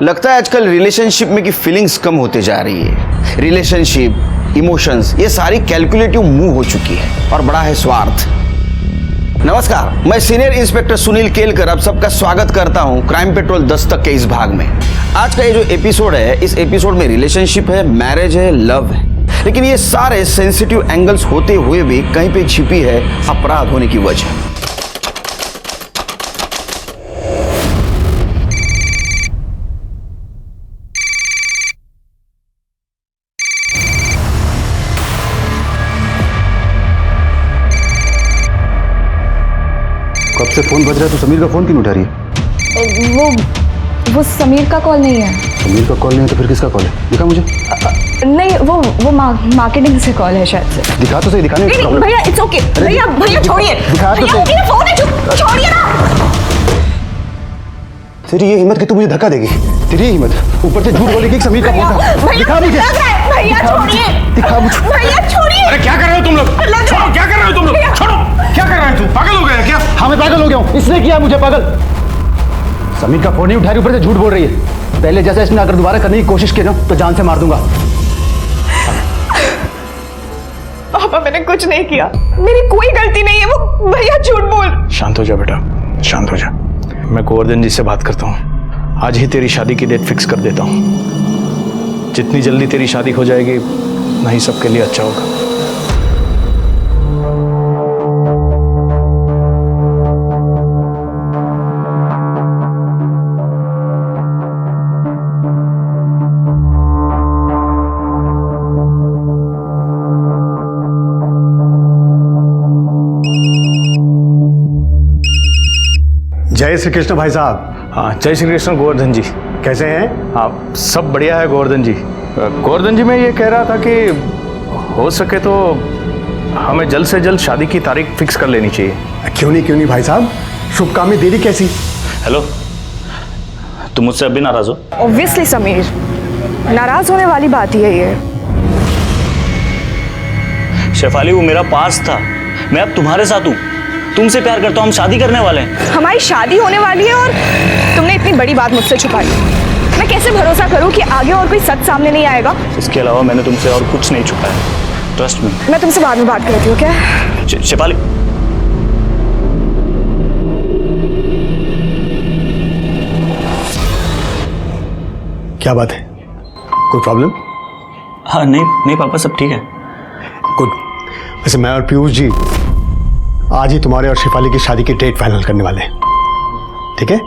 लगता है आजकल रिलेशनशिप में की फीलिंग्स कम होते जा रही है। रिलेशनशिप, इमोशंस, ये सारी कैलकुलेटिव मूव हो चुकी है और बड़ा है स्वार्थ। नमस्कार, मैं सीनियर इंस्पेक्टर सुनील केलकर आप सबका स्वागत करता हूं क्राइम पेट्रोल दस्तक के इस भाग में। आज का ये जो एपिसोड है, इस एपिसोड में रिलेशनशिप है, मैरिज है, लव है, लेकिन ये सारे सेंसिटिव एंगल्स होते हुए भी कहीं पे छिपी है अपराध होने की वजह। कब से फोन बज रहा है तो समीर का फोन क्यों उठा रही है? वो समीर का कॉल नहीं है। समीर का कॉल नहीं है तो फिर किसका कॉल है? दिखा मुझे। नहीं, वो मार्केटिंग से कॉल है शायद से। दिखा तो सही, दिखाने में प्रॉब्लम। भैया इट्स ओके। भैया छोड़िए। दिखा तो सही। फोन है, छोड़िए ना। तेरी ये हिम्मत कि तू मुझे धक्का देगी? तेरी ये हिम्मत, ऊपर से झूठ बोलेगी कि समीर का फोन था। दिखा मुझे। भैया छोड़िए। दिखा मुझे। भैया छोड़िए। अरे क्या कर रहे हो तुम लोग? छोड़ो, क्या कर रहे हो तुम लोग? छोड़ो, क्या कर रहे हो? तू पागल हो गया क्या? हाँ मैं पागल हो गया हूँ, इसने किया मुझे पागल। समीर का फोन नहीं उठा रही, ऊपर से झूठ बोल रही है। पहले जैसा इसने अगर दोबारा करने की कोशिश की ना तो जान से मार दूंगा। पापा मैंने कुछ नहीं किया, मेरी कोई गलती नहीं है। वो भैया झूठ बोल। शांत हो जा बेटा, शांत हो जा। मैं गोवर्धन जी से बात करता हूँ, आज ही तेरी शादी की डेट फिक्स कर देता हूँ। जितनी जल्दी तेरी शादी हो जाएगी ना ही सबके लिए अच्छा होगा। जय श्री कृष्ण भाई साहब। हाँ, जय श्री कृष्ण गोवर्धन जी। कैसे हैं? हाँ, सब बढ़िया है गोवर्धन जी। गोवर्धन जी, मैं ये कह रहा था कि हो सके तो हमें जल्द से जल्द शादी की तारीख फिक्स कर लेनी चाहिए। क्यों नहीं भाई साहब, शुभ काम में देरी कैसी? हेलो, तुम मुझसे अब भी नाराज हो? ऑब्वियसली समीर, नाराज होने वाली बात ही है ये। शेफाली, वो मेरा पास था, मैं अब तुम्हारे साथ हूँ। तुमसे प्यार करता हूँ, हम शादी करने वाले हैं। हमारी शादी होने वाली है और तुमने इतनी बड़ी बात मुझसे छुपाई। मैं कैसे भरोसा करूं कि आगे और कोई सच सामने नहीं आएगा? इसके अलावा मैंने तुमसे और कुछ नहीं छुपाया, ट्रस्ट मी। मैं तुमसे बाद में बात करती हूँ, क्या? शेफाली, क्या बात है, कोई प्रॉब्लम? हाँ नहीं पापा, सब ठीक है। गुड। वैसे मैं और पीयूष जी आज ही तुम्हारे और शेफाली की शादी की डेट फाइनल करने वाले हैं, ठीक है?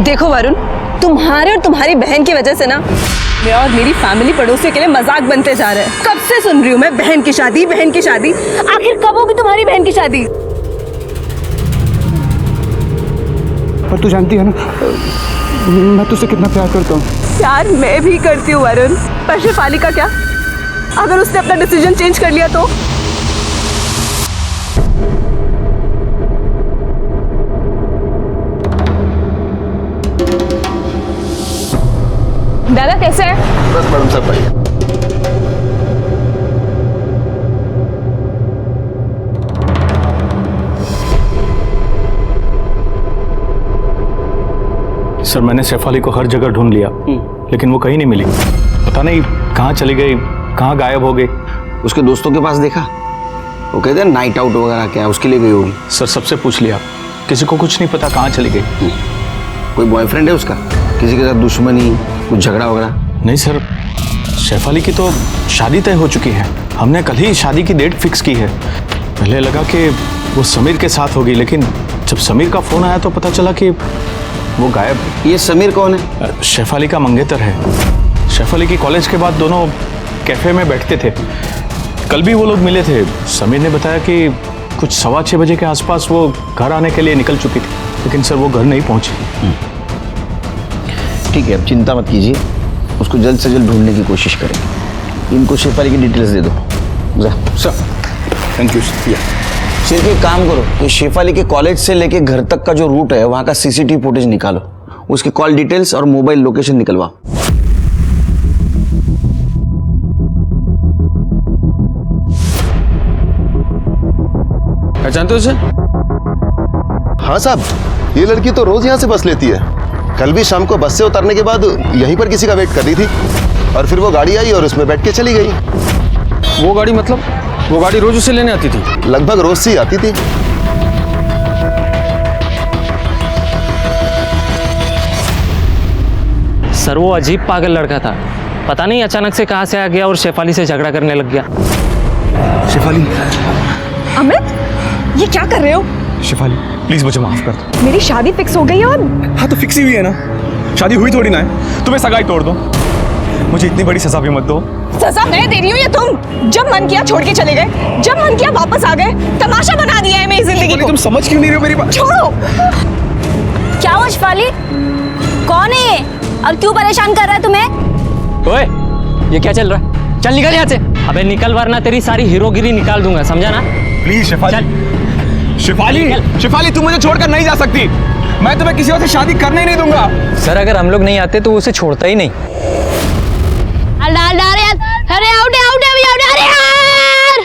देखो वरुण, तुम्हारे और तुम्हारी बहन की वजह से ना मैं और मेरी फैमिली पड़ोसियों के लिए मजाक बनते जा रहे हैं। कब से सुन रही हूँ मैं बहन की शादी, बहन की शादी। आखिर कब होगी तुम्हारी बहन की शादी? पर तू जानती है ना मैं तुझसे कितना प्यार करता हूँ। प्यार मैं भी करती हूँ वरुण, पर शेफाली का क्या? अगर उसने अपना डिसीजन चेंज कर लिया तो? दादा कैसे है? बस मैडम, सब बढ़िया। सर, मैंने शेफाली को हर जगह ढूंढ लिया, लेकिन वो कहीं नहीं मिली। पता नहीं कहाँ चली गई, कहाँ गायब हो गई। उसके दोस्तों के पास देखा? वो कहते हैं नाइट आउट वगैरह क्या है, उसके लिए गई होगी। सर, सबसे पूछ लिया, किसी को कुछ नहीं पता कहाँ चली गई। कोई बॉयफ्रेंड है उसका? किसी के साथ दुश्मनी, कुछ झगड़ा वगैरह? नहीं सर, शेफाली की तो शादी तय हो चुकी है। हमने कल ही शादी की डेट फिक्स की है। पहले लगा कि वो समीर के साथ होगी, लेकिन जब समीर का फोन आया तो पता चला कि वो गायब है। ये समीर कौन है? शेफाली का मंगेतर है। शेफाली की कॉलेज के बाद दोनों कैफे में बैठते थे। कल भी वो लोग मिले थे। समीर ने बताया कि कुछ 6:15 बजे के आसपास वो घर आने के लिए निकल चुकी थी, लेकिन सर वो घर नहीं पहुंची। ठीक है, अब चिंता मत कीजिए, उसको जल्द से जल्द ढूंढने की कोशिश करेंगे। इनको शेफाली की डिटेल्स दे दो। जा सर, थैंक यू। सिर्फ एक काम करो कि शेफाली के कॉलेज से लेके घर तक का जो रूट है वहाँ का सीसीटीवी फुटेज निकालो, उसकी कॉल डिटेल्स और मोबाइल लोकेशन निकलवाओ। पहचानते हो उसे? हाँ साहब, ये लड़की तो रोज यहाँ से बस लेती है। कल भी शाम को बस से उतरने के बाद यहीं पर किसी का वेट कर रही थी और फिर वो गाड़ी आई और उसमें बैठ के चली गई। वो गाड़ी मतलब? वो गाड़ी रोज उसे लेने आती थी? लगभग रोज से ही आती थी। सर वो अजीब पागल लड़का था, पता नहीं अचानक से कहाँ से आ गया और शेफाली से झगड़ा करने लग गया। शेफाली, अमित, ये क्या कर रहे हो? शेफाली प्लीज मुझे माफ कर दो। मेरी शादी फिक्स हो गई है और हाँ तो फिक्स ही हुई है ना, शादी हुई थोड़ी ना है। तुम्हें सगाई तोड़ दो, मुझे इतनी बड़ी सजा भी मत दो। सजा मैं दे रही हूँ या तुम? जब मन किया छोड़ के चले गए, जब मन किया वापस आ गए। तमाशा बना दिया है मेरी जिंदगी को। तुम समझ क्यों नहीं रहे हो मेरी बात? छोड़ो। क्या हुआ शेफाली? कौन है ये और क्यों परेशान कर रहा है तुम्हें? ओए, ये क्या चल रहा है? चल निकल यहाँ से। अबे निकल वरना तेरी सारी हीरोगिरी निकाल दूंगा, समझा ना? प्लीज शेफाली, शेफाली, शेफाली तुम मुझे छोड़कर नहीं जा सकती। मैं तुम्हें किसी और से शादी करने ही नहीं दूंगा। सर अगर हम लोग नहीं आते तो उसे छोड़ता ही नहीं। अरे आउट अरे यार!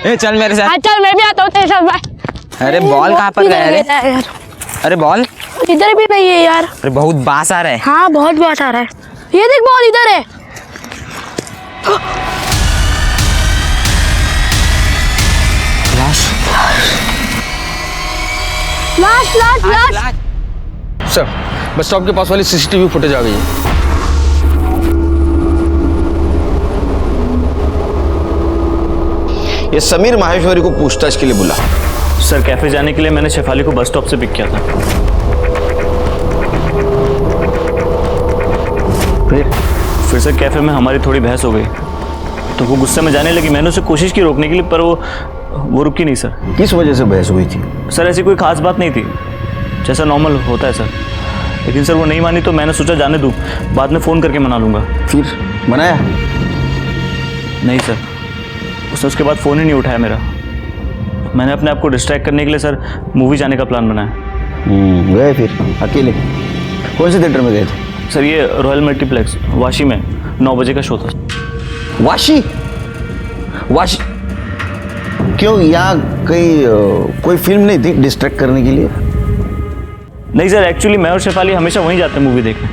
ए चल मेरे साथ। चल मैं भी आता हूँ तेरे साथ। अरे बॉल कहाँ पर गया रे? अरे बॉल इधर भी नहीं है यार। अरे बहुत बास आ रहा है। हाँ बहुत बात आ रहा है। ये देख बॉल इधर है। लाश लाश लाश लाश। सर, बस स्टॉप के पास वाली सीसीटीवी फुटेज आ गई है। ये समीर माहेश्वरी को पूछताछ के लिए बुला। सर कैफे जाने के लिए मैंने शेफाली को बस स्टॉप से पिक किया था। फिर सर कैफे में हमारी थोड़ी बहस हो गई तो वो गुस्से में जाने लगी। मैंने उसे कोशिश की रोकने के लिए पर वो रुकी नहीं सर। किस वजह से बहस हुई थी? सर ऐसी कोई खास बात नहीं थी, जैसा नॉर्मल होता है सर। लेकिन सर वो नहीं मानी तो मैंने सोचा जाने दूँ, बाद में फ़ोन करके मना लूँगा। फिर मनाया? नहीं सर, उसने उसके बाद फ़ोन ही नहीं उठाया मेरा। मैंने अपने आप को डिस्ट्रैक्ट करने के लिए सर मूवी जाने का प्लान बनाया। गए फिर अकेले? कौन से थिएटर में गए थे? सर ये रॉयल मल्टीप्लेक्स वाशी में 9 बजे का शो था। वाशी? वाशी क्यों? यहाँ कहीं कोई फिल्म नहीं थी डिस्ट्रैक्ट करने के लिए? नहीं सर, एक्चुअली मैं और शेफाली हमेशा वहीं जाते हैं मूवी देखने,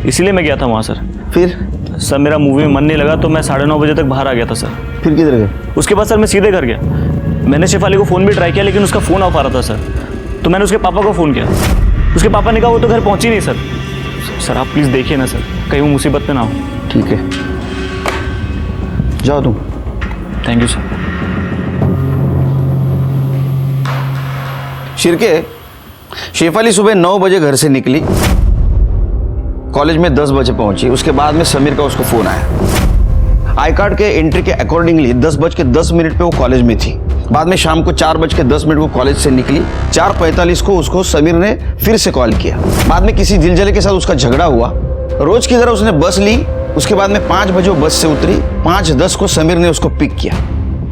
इसीलिए मैं गया था वहाँ सर। फिर? सर मेरा मूवी में मन नहीं लगा तो मैं 9:30 बजे तक बाहर आ गया था सर। फिर किधर गए? उसके बाद सर मैं सीधे घर गया। मैंने शेफाली को फ़ोन भी ट्राई किया लेकिन उसका फ़ोन ऑफ आ रहा था सर। तो मैंने उसके पापा को फ़ोन किया। उसके पापा ने कहा वो तो घर पहुँची नहीं सर। सर आप प्लीज़ देखिए ना सर, कहीं वो मुसीबत में ना हो। ठीक है, जाओ तुम। Thank you sir. Shirke, Shefali सुबह 9 बजे घर से निकली, कॉलेज में 10 बजे पहुंची। उसके बाद में समीर का उसको फोन आया। आई कार्ड के एंट्री के अकॉर्डिंगली 10:10 पे वो कॉलेज में थी। बाद में शाम को 4:10 वो कॉलेज से निकली। 4:45 को उसको समीर ने फिर से कॉल किया। बाद में किसी दिलजले के साथ उसका झगड़ा हुआ। रोज की तरह उसने बस ली। उसके बाद में 5 बजे वो बस से उतरी। 5:10 को समीर ने उसको पिक किया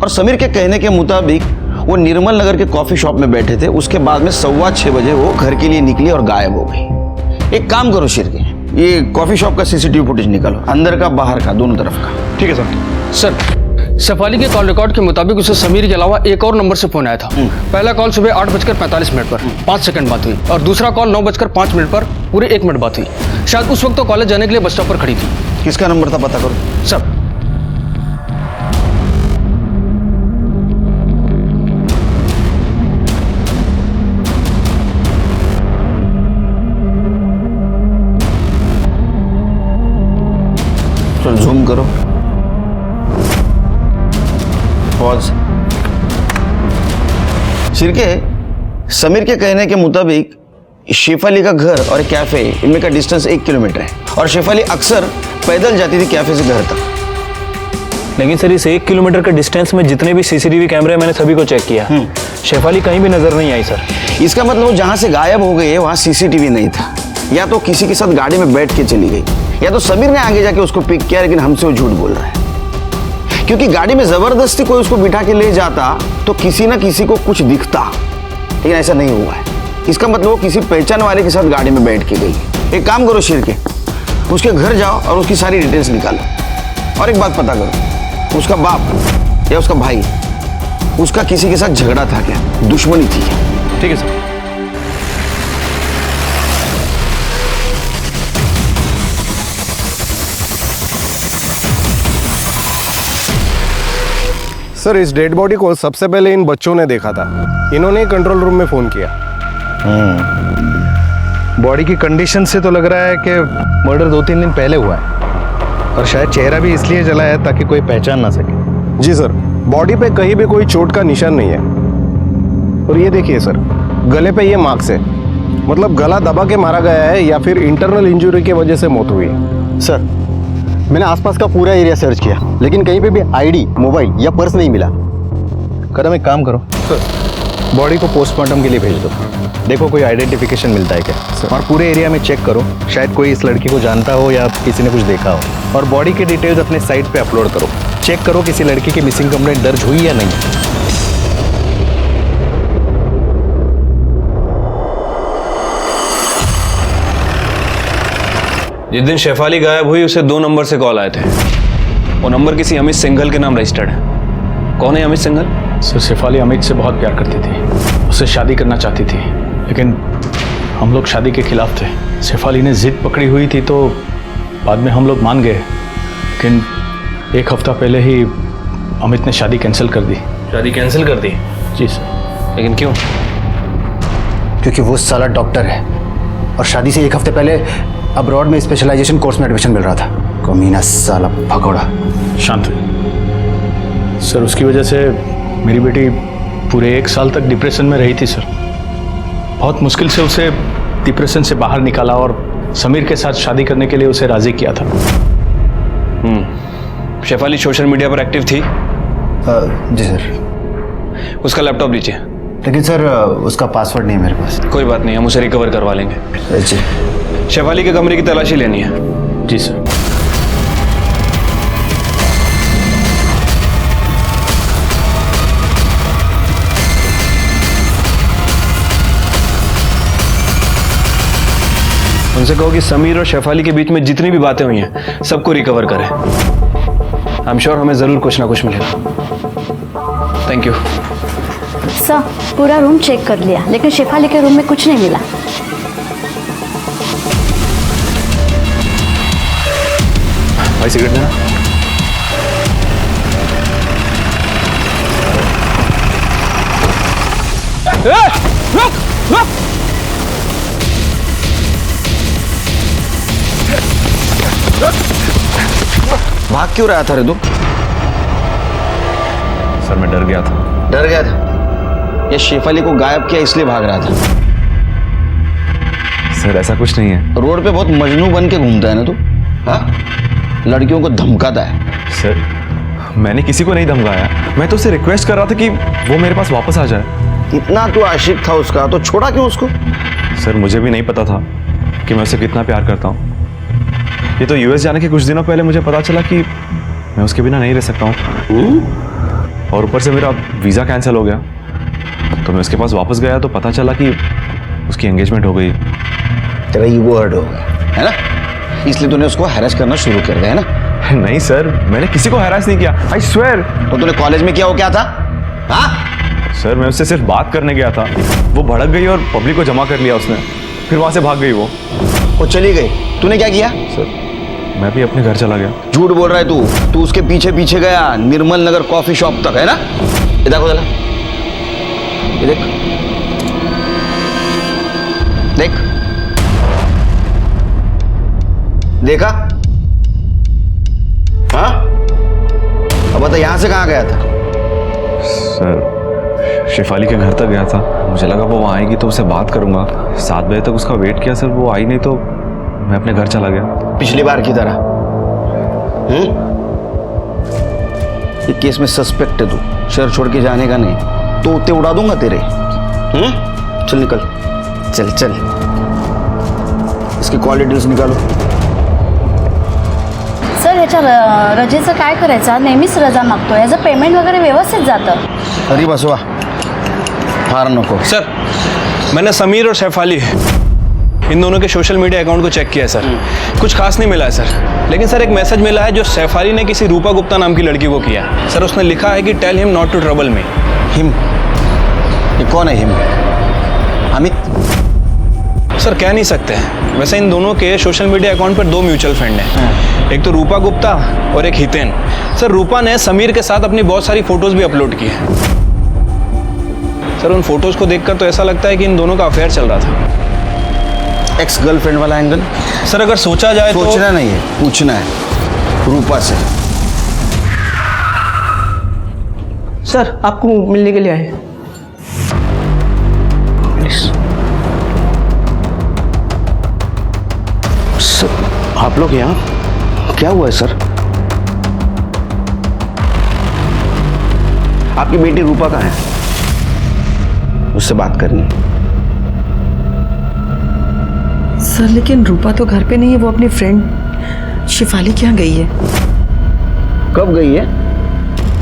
और समीर के कहने के मुताबिक वो निर्मल नगर के कॉफी शॉप में बैठे थे। उसके बाद में 6:15 बजे वो घर के लिए निकली और गायब हो गई। एक काम करो शिरके, ये कॉफी शॉप का सीसीटीवी फुटेज निकालो, अंदर का बाहर का दोनों तरफ का। ठीक है सर। सर, शेफाली के कॉल रिकॉर्ड के मुताबिक उसे समीर के अलावा एक और नंबर से फोन आया था। पहला कॉल सुबह 8:45 पर 5 सेकंड बात हुई और दूसरा कॉल 9:05 पर पूरे 1 मिनट बात हुई। शायद उस वक्त तो कॉलेज जाने के लिए बस स्टॉप पर खड़ी थी। किसका नंबर था पता करो सर। चल जूम करो, पॉज। शिरके, समीर के कहने के मुताबिक शेफाली का घर और कैफे इनमें का डिस्टेंस 1 किलोमीटर है और शेफाली अक्सर पैदल जाती थी कैफे से घर तक। लेकिन सर इस 1 किलोमीटर के डिस्टेंस में जितने भी सीसीटीवी कैमरे मैंने सभी को चेक किया, शेफाली कहीं भी नजर नहीं आई सर। इसका मतलब वो जहां से गायब हो गई है वहां सीसीटीवी नहीं था, या तो किसी के साथ गाड़ी में बैठ के चली गई, या तो समीर ने आगे जाके उसको पिक किया। लेकिन हमसे वो झूठ बोल रहा है, क्योंकि गाड़ी में जबरदस्ती कोई उसको बिठा के ले जाता तो किसी ना किसी को कुछ दिखता, लेकिन ऐसा नहीं हुआ है। इसका मतलब वो किसी पहचान वाले के साथ गाड़ी में बैठ के गई। एक काम करो शिरके, उसके घर जाओ और उसकी सारी डिटेल्स निकालो। और एक बात पता करो, उसका बाप या उसका भाई, उसका किसी के साथ झगड़ा था क्या, दुश्मनी थी क्या? ठीक है सर। सर इस डेड बॉडी को सबसे पहले इन बच्चों ने देखा था, इन्होंने कंट्रोल रूम में फ़ोन किया। बॉडी की कंडीशन से तो लग रहा है कि मर्डर 2-3 दिन पहले हुआ है, और शायद चेहरा भी इसलिए जला है ताकि कोई पहचान ना सके। जी सर, बॉडी पे कहीं भी कोई चोट का निशान नहीं है। और ये देखिए सर, गले पे ये मार्क्स है, मतलब गला दबा के मारा गया है या फिर इंटरनल इंजरी की वजह से मौत हुई है। सर, मैंने आसपास का पूरा एरिया सर्च किया, लेकिन कहीं पे भी आईडी, मोबाइल या पर्स नहीं मिला। कदम एक काम करो सर, बॉडी को पोस्टमार्टम के लिए भेज दो, देखो कोई आइडेंटिफिकेशन मिलता है क्या। और पूरे एरिया में चेक करो, शायद कोई इस लड़की को जानता हो या किसी ने कुछ देखा हो। और बॉडी के डिटेल्स अपने साइट पे अपलोड करो, चेक करो किसी लड़की की मिसिंग कंप्लेंट दर्ज हुई या नहीं। जिस दिन शेफाली गायब हुई उसे 2 नंबर से कॉल आए थे। वो नंबर किसी अमित सिंघल के नाम रजिस्टर्ड है। कौन है अमित सिंघल? सर शेफाली अमित से बहुत प्यार करती थी, उससे शादी करना चाहती थी, लेकिन हम लोग शादी के खिलाफ थे। शेफाली ने जिद पकड़ी हुई थी तो बाद में हम लोग मान गए, लेकिन 1 हफ्ता पहले ही अमित ने शादी कैंसिल कर दी। शादी कैंसिल कर दी? जी सर। लेकिन क्यों? क्योंकि वो साला डॉक्टर है और शादी से 1 हफ्ते पहले अब्रॉड में स्पेशलाइजेशन कोर्स में एडमिशन मिल रहा था। कमीना साला भगोड़ा। शांत हुई। सर उसकी वजह से मेरी बेटी पूरे 1 साल तक डिप्रेशन में रही थी सर। बहुत मुश्किल से उसे डिप्रेशन से बाहर निकाला और समीर के साथ शादी करने के लिए उसे राजी किया था। शेफाली सोशल मीडिया पर एक्टिव थी? जी सर। उसका लैपटॉप लीजिए। लेकिन सर उसका पासवर्ड नहीं है मेरे पास। कोई बात नहीं, हम उसे रिकवर करवा लेंगे। जी। शेफाली के कमरे की तलाशी लेनी है। जी सर। उनसे कहो कि समीर और शेफाली के बीच में जितनी भी बातें हुई हैं सबको रिकवर करें। आई एम श्योर हमें जरूर कुछ ना कुछ मिलेगा। Thank you sir. पूरा रूम चेक कर लिया, लेकिन शेफाली के रूम में कुछ नहीं मिला। भाई सिगरेट देना। रुक रुक। भाग क्यों रहा था रे तू? सर मैं डर गया था। डर गया था? ये शेफाली को गायब किया इसलिए भाग रहा था? सर ऐसा कुछ नहीं है। रोड पे बहुत मजनू बन के घूमता है ना तू? हाँ, लड़कियों को धमकाता है। सर मैंने किसी को नहीं धमकाया, मैं तो उसे रिक्वेस्ट कर रहा था कि वो मेरे पास वापस आ जाए। इतना तू आशिक था उसका तो छोड़ा क्यों उसको? सर मुझे भी नहीं पता था कि मैं उसे कितना प्यार करता हूँ। ये तो यूएस जाने के कुछ दिनों पहले मुझे पता चला कि मैं उसके बिना नहीं रह सकता हूँ। और ऊपर से मेरा वीज़ा कैंसिल हो गया, तो मैं उसके पास वापस गया तो पता चला कि उसकी एंगेजमेंट हो गई। तेरा ईगो हर्ट हो गया है ना, इसलिए तूने उसको हैरेस करना शुरू कर दिया है ना? नहीं सर, मैंने किसी को हैरेस नहीं किया, आई स्वेयर। तो तूने कॉलेज में किया वो क्या था? हाँ सर मैं उससे सिर्फ बात करने गया था, वो भड़क गई और पब्लिक को जमा कर लिया उसने, फिर वहां से भाग गई वो चली गई। तूने क्या किया? सर मैं भी अपने घर चला गया। झूठ बोल रहा है तू उसके पीछे पीछे गया निर्मल नगर कॉफी शॉप तक, है ना? ये देखो जरा, ये देख देख, देखा? हाँ, अब बता यहां से कहां गया था? सर शेफाली के घर तक गया था, मुझे लगा वो वहाँ आएगी तो उससे बात करूंगा। 7 बजे तक उसका वेट किया सर, वो आई नहीं तो मैं अपने घर चला गया। पिछली बार की तरह। ये केस में सस्पेक्ट है तू, शहर छोड़ के जाने का नहीं तो उते उड़ा दूंगा तेरे। चल निकल, चल चल, इसकी कॉल डिटेल्स निकालो। सर ह्याच्या रजेचं काय करायचं? नेहमीच रजा मागतो, याचं पेमेंट वगैरे व्यवस्थित जातं। अरे बसवा, फार नको। सर मैंने समीर और शेफाली इन दोनों के सोशल मीडिया अकाउंट को चेक किया है सर, कुछ खास नहीं मिला है सर। लेकिन सर एक मैसेज मिला है जो शेफाली ने किसी रूपा गुप्ता नाम की लड़की को किया है। सर उसने लिखा है कि tell him not to trouble me. Him? ये कौन है हिम? अमित? सर कह नहीं सकते। वैसे इन दोनों के सोशल मीडिया अकाउंट पर 2 म्यूचुअल फ्रेंड हैं, एक तो रूपा गुप्ता और एक हितेन। सर रूपा ने समीर के साथ अपनी बहुत सारी फोटोज भी अपलोड की हैं। सर उन फोटोज को देखकर तो ऐसा लगता है कि इन दोनों का अफेयर चल रहा था। एक्स गर्लफ्रेंड वाला एंगल? सर अगर सोचा जाए तो सोचना नहीं है, पूछना है रूपा से। सर आपको मिलने के लिए आए। सर आप लोग यहाँ क्या हुआ है सर? आपकी बेटी रूपा कहाँ है? उससे बात करनी है। सर लेकिन रूपा तो घर पे नहीं है, वो अपनी फ्रेंड शिफाली के यहाँ गई है। कब गई है?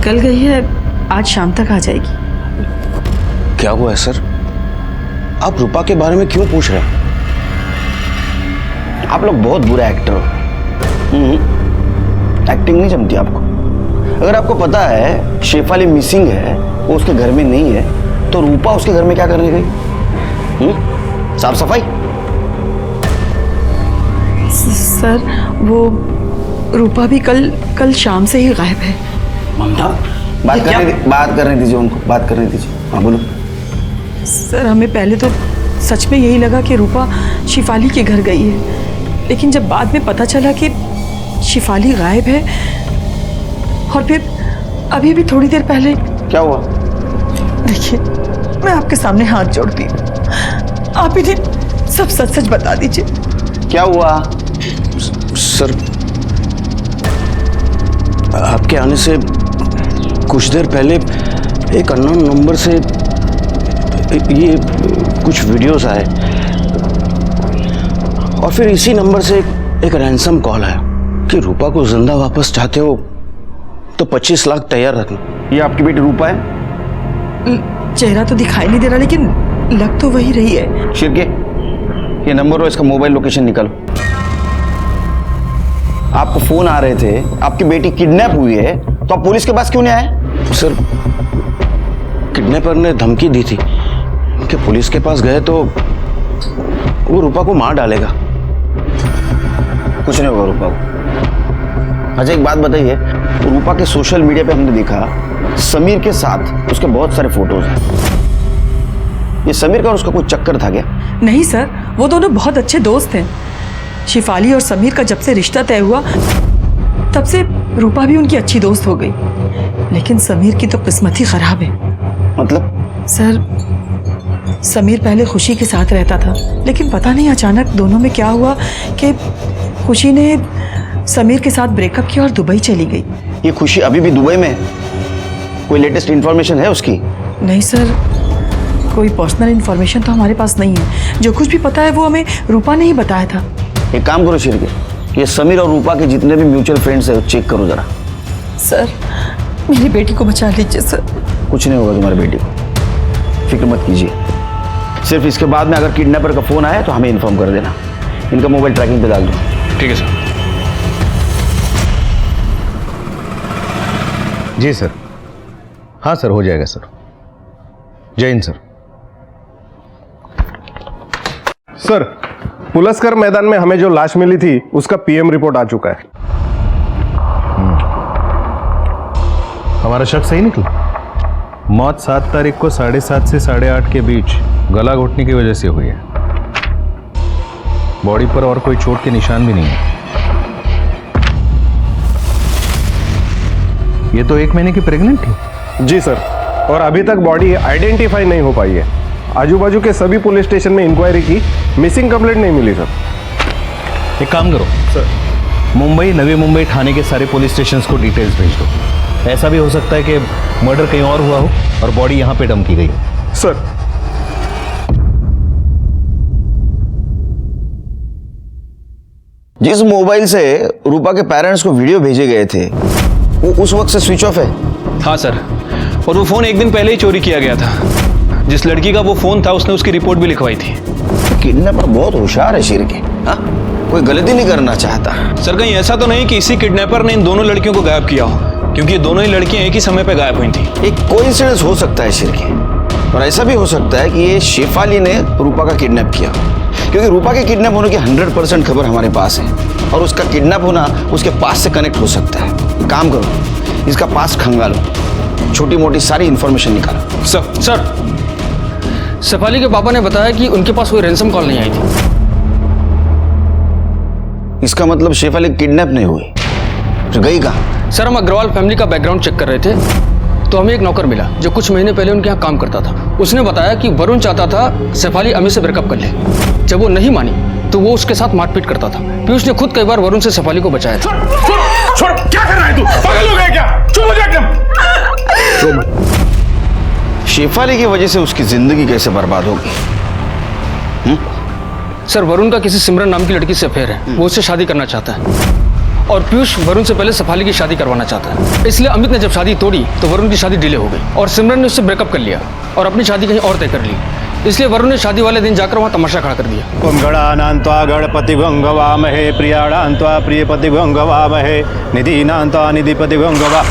कल गई है, आज शाम तक आ जाएगी। क्या हुआ है सर? आप रूपा के बारे में क्यों पूछ रहे हैं? आप लोग बहुत बुरे एक्टर हो। एक्टिंग नहीं जमती आपको। अगर आपको पता है शेफाली मिसिंग है, वो उसके घर में नहीं है, तो रूपा उसके घर में क्या करने गई? साफ सफाई? सर वो रूपा भी कल शाम से ही गायब है। ममता बात करने दीजिए उनको, बात करने दीजिए। हाँ बोलो। सर हमें पहले तो सच में यही लगा कि रूपा शिफाली के घर गई है, लेकिन जब बाद में पता चला कि शिफाली गायब है, और फिर अभी भी थोड़ी देर पहले। क्या हुआ? देखिए मैं आपके सामने हाथ जोड़ती हूँ, आप इन्हें सब सच सच बता दीजिए। क्या हुआ? सर आपके आने से कुछ देर पहले एक अननोन नंबर से ये कुछ वीडियोस आए, और फिर इसी नंबर से एक रैंसम कॉल आया कि रूपा को जिंदा वापस चाहते हो तो 25 लाख तैयार रखना। ये आपकी बेटी रूपा है? चेहरा तो दिखाई नहीं दे रहा, लेकिन लग तो वही रही है। शिरके, ये नंबर और इसका मोबाइल लोकेशन निकालो। आपको फोन आ रहे थे, आपकी बेटी किडनैप हुई है, तो आप पुलिस के पास क्यों नहीं आए? सर किडनैपर ने धमकी दी थी कि पुलिस के पास गए तो वो रूपा को मार डालेगा। कुछ नहीं होगा रूपा को। अच्छा एक बात बताइए, रूपा के सोशल मीडिया पे हमने देखा समीर के साथ उसके बहुत सारे फोटोज हैं। ये समीर का और उसका कोई चक्कर था क्या? नहीं सर, वो दोनों बहुत अच्छे दोस्त हैं। शिफाली और समीर का जब से रिश्ता तय हुआ तब से रूपा भी उनकी अच्छी दोस्त हो गई, लेकिन समीर की तो किस्मत ही खराब है। मतलब? सर समीर पहले खुशी के साथ रहता था, लेकिन पता नहीं अचानक दोनों में क्या हुआ कि खुशी ने समीर के साथ ब्रेकअप किया और दुबई चली गई। ये खुशी अभी भी दुबई में है? कोई लेटेस्ट इंफॉर्मेशन है उसकी? नहीं सर, कोई पर्सनल इंफॉर्मेशन तो हमारे पास नहीं है। जो कुछ भी पता है वो हमें रूपा ने ही बताया था। एक काम करो शिरके, ये समीर और रूपा के जितने भी म्यूचुअल फ्रेंड्स है चेक करो जरा। सर मेरी बेटी को बचा लीजिए सर। कुछ नहीं होगा तुम्हारी बेटी को, फिक्र मत कीजिए। सिर्फ इसके बाद में अगर किडनैपर का फोन आया तो हमें इन्फॉर्म कर देना। इनका मोबाइल ट्रैकिंग पे डाल दो। ठीक है सर। जी सर। हाँ सर, हो जाएगा सर। जय हिंद सर। सर पुलस्कर मैदान में हमें जो लाश मिली थी उसका पीएम रिपोर्ट आ चुका है। हमारा शक सही निकला। मौत 7 तारीख को 7:30 से 8:30 के बीच गला घोटने की वजह से हुई है। बॉडी पर और कोई चोट के निशान भी नहीं है। ये तो 1 महीने की प्रेग्नेंट थी। जी सर, और अभी तक बॉडी आइडेंटिफाई नहीं हो पाई है। आजू बाजू के सभी पुलिस स्टेशन में इंक्वायरी की, मिसिंग कंप्लेंट नहीं मिली सर। एक काम करो सर, मुंबई, नवी मुंबई थाने के सारे पुलिस स्टेशंस को डिटेल्स भेज दो। ऐसा भी हो सकता है कि मर्डर कहीं और हुआ हो और बॉडी यहाँ पे डंप की गई हो। सर जिस मोबाइल से रूपा के पेरेंट्स को वीडियो भेजे गए थे वो उस वक्त से स्विच ऑफ है? हाँ सर, और वो फ़ोन 1 दिन पहले ही चोरी किया गया था। जिस लड़की का वो फ़ोन था उसने उसकी रिपोर्ट भी लिखवाई थी। किडनैपर बहुत होशियार है शिरके। हाँ, कोई गलती नहीं करना चाहता। सर कहीं ऐसा तो नहीं कि इसी किडनैपर ने इन दोनों लड़कियों को गायब किया हो, क्योंकि ये दोनों ही लड़कियां एक ही समय पर गायब हुई थी। एक कोइंसिडेंस हो सकता है शिरके, और ऐसा भी हो सकता है कि ये शेफाली ने रूपा का किडनैप किया। क्योंकि रूपा के किडनैप होने की 100% खबर हमारे पास है और उसका किडनैप होना उसके पास से कनेक्ट हो सकता है। काम करो, इसका पास खंगालो, छोटी मोटी सारी इंफॉर्मेशन निकालो। सर शेफाली के पापा ने बताया कि उनके पास कोई रैंसम कॉल नहीं आई थी। इसका मतलब शेफाली किडनैप नहीं हुई, तो गई कहाँ? सर हम अग्रवाल फैमिली का बैकग्राउंड चेक कर रहे थे तो हमें एक नौकर मिला जो कुछ महीने पहले उनके यहाँ काम करता था। उसने बताया कि वरुण चाहता था शेफाली अमित से ब्रेकअप कर ले। जब वो नहीं मानी तो वो उसके साथ मारपीट करता था। पीयूष ने खुद कई बार वरुण से शेफाली को बचाया था। छोड़, क्या कर रहा है तू? पागल हो गया क्या? चुप हो जा एकदम। शेफाली की वजह से उसकी जिंदगी कैसे बर्बाद होगी? सर वरुण का किसी सिमरन नाम की लड़की से अफेयर है, वो उससे शादी करना चाहता है और पीयूष वरुण से पहले शेफाली की शादी करवाना चाहता है। इसलिए अमित ने जब शादी तोड़ी तो वरुण की शादी डिले हो गई और सिमरन ने उससे ब्रेकअप कर लिया और अपनी शादी कहीं और तय कर ली। इसलिए वरुण ने शादी वाले दिन जाकर वहां तमाशा खड़ा कर दिया। ओम गणानान्त्वा गणपतिभ्यं गवामहे प्रियाणान्त्वा प्रियपतिभ्यं गवामहे निधीनान्त्वा निधिपतिभ्यं गवा।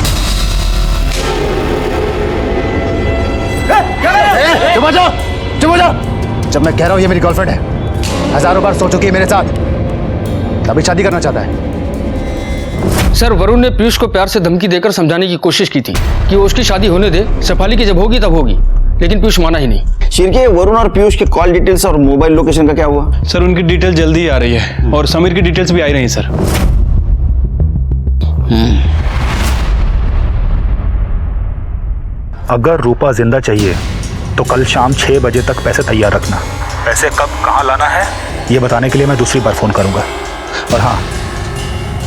चुप हो जाओ, चुप हो जाओ। जब मैं कह रहा हूं ये मेरी गर्लफ्रेंड है, हजारों बार सो चुकी है मेरे साथ, तभी शादी करना चाहता है। सर वरुण ने पीयूष को प्यार से धमकी देकर समझाने की कोशिश की थी कि वो उसकी शादी होने दे, शेफाली की जब होगी तब होगी, लेकिन पीयूष माना ही नहीं। शिरके, वरुण और पीयूष के कॉल डिटेल्स और मोबाइल लोकेशन का क्या हुआ? सर उनकी डिटेल जल्दी ही आ रही है और समीर की डिटेल्स भी आ रही है सर। अगर रूपा जिंदा चाहिए तो कल शाम 6 बजे तक पैसे तैयार रखना। पैसे कब कहाँ लाना है ये बताने के लिए मैं दूसरी बार फोन करूंगा। और हाँ,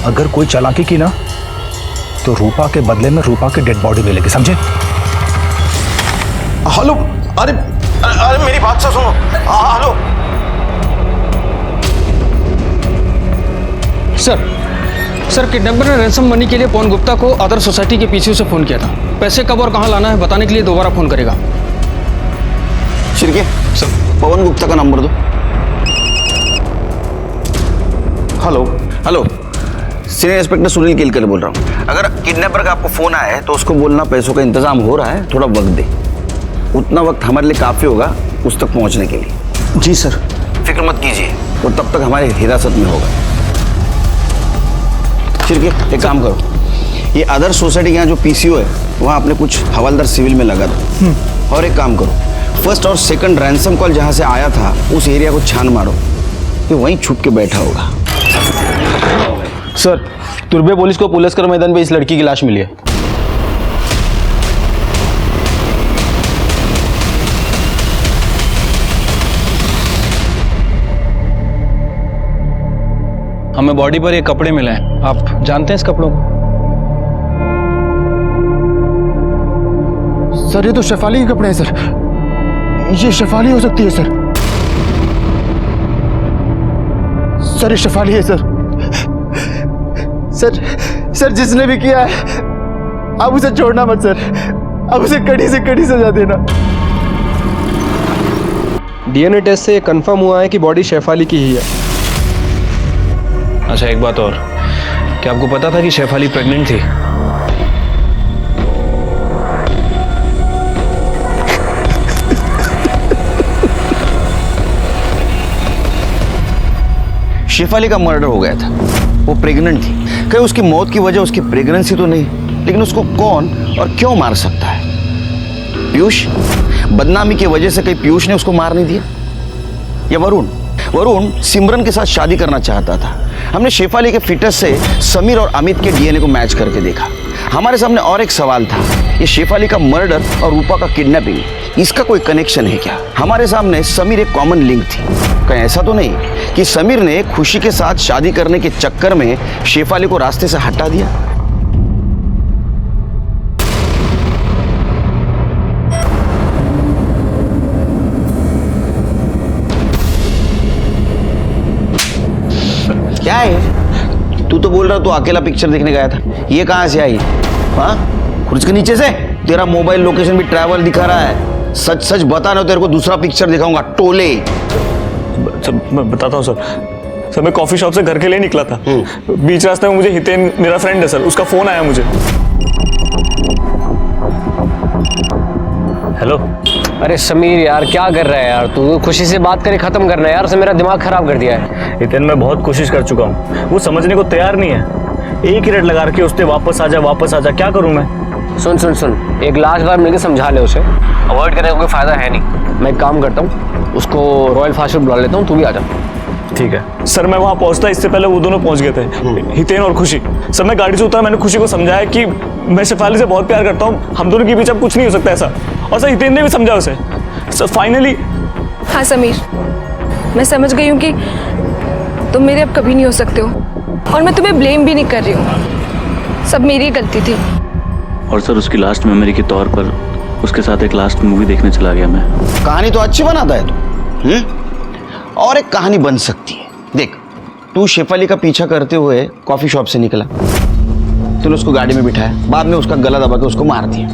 अगर कोई चालाकी की ना तो रूपा के बदले में रूपा की डेड बॉडी मिलेगी, समझे? हेलो, अरे अरे मेरी बात से सुनो। हेलो सर किडनैपर ने रैंसम मनी के लिए पवन गुप्ता को आदर्श सोसाइटी के पीछे से फोन किया था। पैसे कब और कहां लाना है बताने के लिए दोबारा फोन करेगा। शिरके, पवन गुप्ता का नंबर दो। Hello hello, senior inspector Sunil Kelkar बोल रहा हूँ। अगर किडनैपर का आपको फोन आया है तो उसको बोलना पैसों का इंतजाम हो रहा है, थोड़ा वक्त दे। उतना वक्त हमारे लिए काफी होगा उस तक पहुंचने के लिए। जी सर। फिक्र मत कीजिए, वो तब तक हमारे हिरासत में होगा। शिरके, एक काम करो, ये आदर्श सोसाइटी के यहाँ जो पीसीओ है वहाँ अपने कुछ हवलदार सिविल में लगा दो। और एक काम करो, फर्स्ट और सेकंड रैंसम कॉल जहाँ से आया था उस एरिया को छान मारो, ये वहीं छुप के बैठा होगा। सर तुर्बे पुलिस को पुलस्कर मैदान पे इस लड़की की लाश मिली है। हमें बॉडी पर ये कपड़े मिले हैं, आप जानते हैं इस कपड़ों को? सर ये तो शेफाली के कपड़े हैं सर, ये शेफाली हो सकती है सर। सर ये शेफाली है सर। सर जिसने भी किया है आप उसे छोड़ना मत सर, अब उसे कड़ी से कड़ी सजा देना। डीएनए टेस्ट से कंफर्म हुआ है कि बॉडी शेफाली की ही है। अच्छा एक बात और, क्या आपको पता था कि शेफाली प्रेग्नेंट थी? शेफाली का मर्डर हो गया था, वो प्रेग्नेंट थी। कहीं उसकी मौत की वजह उसकी प्रेगनेंसी तो नहीं, लेकिन उसको कौन और क्यों मार सकता है? पीयूष? बदनामी की वजह से कहीं पीयूष ने उसको मार नहीं दिया? या वरुण सिमरन के साथ शादी करना चाहता था। हमने शेफाली के फिटनेस से समीर और अमित के डीएनए को मैच करके देखा। हमारे सामने और एक सवाल था, ये शेफाली का मर्डर और रूपा का किडनैपिंग, इसका कोई कनेक्शन है क्या? हमारे सामने समीर एक कॉमन लिंक थी। कहीं ऐसा तो नहीं कि समीर ने खुशी के साथ शादी करने के चक्कर में शेफाली को रास्ते से हटा दिया? क्या है? तू तो बोल रहा तू अकेला पिक्चर देखने गया था, ये कहां से आई? हाँ, खुर्च के नीचे से? तेरा मोबाइल लोकेशन भी ट्रैवल दिखा रहा है। सच सच बता ना, तेरे को दूसरा पिक्चर दिखाऊंगा, टोले। सर मैं बताता हूँ सर, मैं कॉफी शॉप से घर के लिए निकला था। बीच रास्ते में मुझे हितेन, मेरा फ्रेंड है सर, उसका फोन आया मुझे। हेलो अरे समीर यार क्या कर रहा है यार तू? खुशी से बात करे खत्म करना है यार, उसने मेरा दिमाग खराब कर दिया है। हितेन मैं बहुत कोशिश कर चुका हूँ, वो समझने को तैयार नहीं है। एक ही रेट लगा रखी उसने, वापस आ जा, क्या करूँ मैं? सुन, एक लास्ट बार मिलकर समझा ले उसे, अवॉइड करने का कोई फायदा है नहीं। मैं एक काम करता हूँ, उसको रॉयल फास्ट फूड बुला लेता हूँ, तू भी आ जा। ठीक है सर, मैं वहाँ पहुँचता इससे पहले वो दोनों पहुँच गए थे, हितेन और खुशी। सर मैं गाड़ी से उतरा, मैंने खुशी को समझाया कि मैं शेफाली से बहुत प्यार करता हूँ, हम दोनों के बीच अब कुछ नहीं हो सकता ऐसा। और सर हितेन ने भी समझा उसे। Sir finally. हाँ समीर, मैं समझ गई हूँ कि तुम मेरे अब कभी नहीं हो सकते हो, और मैं तुम्हें ब्लेम भी नहीं कर रही हूँ, सब मेरी गलती थी। और सर उसकी लास्ट मेमोरी के तौर पर उसके साथ एक लास्ट मूवी देखने चला गया मैं। कहानी तो अच्छी बनाता है तू, और एक कहानी बन सकती है। देख, तू शेफाली का पीछा करते हुए कॉफी शॉप से निकला, तूने उसको गाड़ी में बिठाया, बाद में उसका गला दबा के उसको मार दिया।